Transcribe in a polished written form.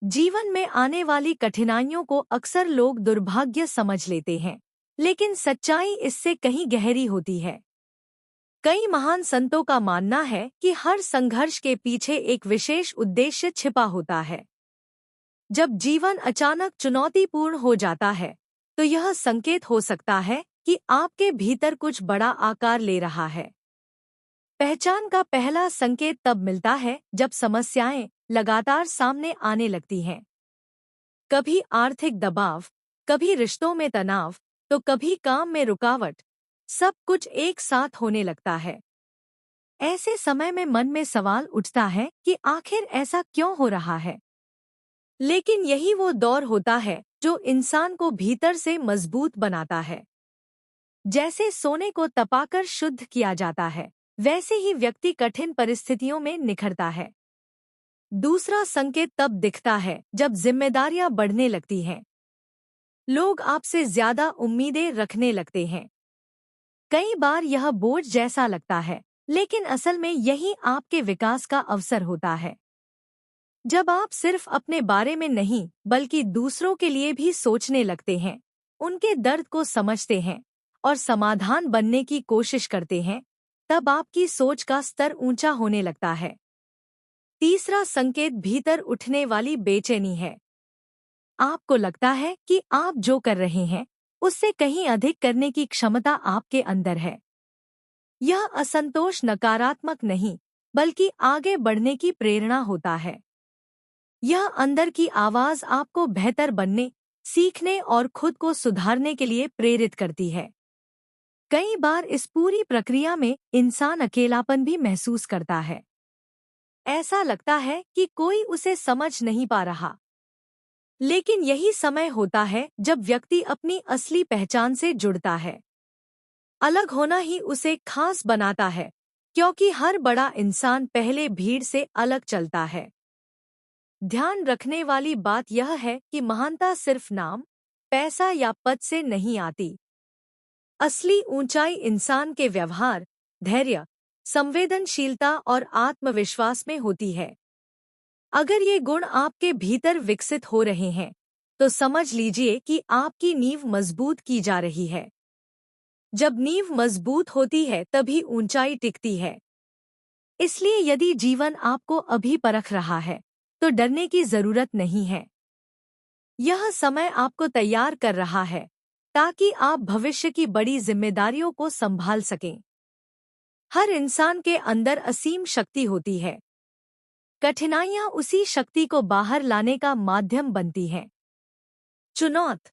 जीवन में आने वाली कठिनाइयों को अक्सर लोग दुर्भाग्य समझ लेते हैं, लेकिन सच्चाई इससे कहीं गहरी होती है। कई महान संतों का मानना है कि हर संघर्ष के पीछे एक विशेष उद्देश्य छिपा होता है। जब जीवन अचानक चुनौतीपूर्ण हो जाता है, तो यह संकेत हो सकता है कि आपके भीतर कुछ बड़ा आकार ले रहा है। पहचान का पहला संकेत तब मिलता है जब समस्याएं लगातार सामने आने लगती हैं। कभी आर्थिक दबाव, कभी रिश्तों में तनाव, तो कभी काम में रुकावट। सब कुछ एक साथ होने लगता है। ऐसे समय में मन में सवाल उठता है कि आखिर ऐसा क्यों हो रहा है। लेकिन यही वो दौर होता है जो इंसान को भीतर से मजबूत बनाता है। जैसे सोने को तपाकर शुद्ध किया जाता है, वैसे ही व्यक्ति कठिन परिस्थितियों में निखरता है। दूसरा संकेत तब दिखता है जब जिम्मेदारियां बढ़ने लगती हैं। लोग आपसे ज्यादा उम्मीदें रखने लगते हैं। कई बार यह बोझ जैसा लगता है, लेकिन असल में यही आपके विकास का अवसर होता है। जब आप सिर्फ अपने बारे में नहीं, बल्कि दूसरों के लिए भी सोचने लगते हैं, उनके दर्द को समझते हैं और समाधान बनने की कोशिश करते हैं, तब आपकी सोच का स्तर ऊंचा होने लगता है। तीसरा संकेत भीतर उठने वाली बेचैनी है। आपको लगता है कि आप जो कर रहे हैं, उससे कहीं अधिक करने की क्षमता आपके अंदर है। यह असंतोष नकारात्मक नहीं, बल्कि आगे बढ़ने की प्रेरणा होता है। यह अंदर की आवाज आपको बेहतर बनने, सीखने और खुद को सुधारने के लिए प्रेरित करती है। कई बार इस पूरी प्रक्रिया में इंसान अकेलापन भी महसूस करता है। ऐसा लगता है कि कोई उसे समझ नहीं पा रहा। लेकिन यही समय होता है जब व्यक्ति अपनी असली पहचान से जुड़ता है। अलग होना ही उसे खास बनाता है, क्योंकि हर बड़ा इंसान पहले भीड़ से अलग चलता है। ध्यान रखने वाली बात यह है कि महानता सिर्फ नाम, पैसा या पद से नहीं आती। असली ऊंचाई इंसान के व्यवहार, धैर्य, संवेदनशीलता और आत्मविश्वास में होती है। अगर ये गुण आपके भीतर विकसित हो रहे हैं, तो समझ लीजिए कि आपकी नींव मजबूत की जा रही है। जब नींव मजबूत होती है तभी ऊंचाई टिकती है। इसलिए यदि जीवन आपको अभी परख रहा है, तो डरने की जरूरत नहीं है। यह समय आपको तैयार कर रहा है, ताकि आप भविष्य की बड़ी जिम्मेदारियों को संभाल सकें। हर इंसान के अंदर असीम शक्ति होती है। कठिनाइयां उसी शक्ति को बाहर लाने का माध्यम बनती हैं। चुनौती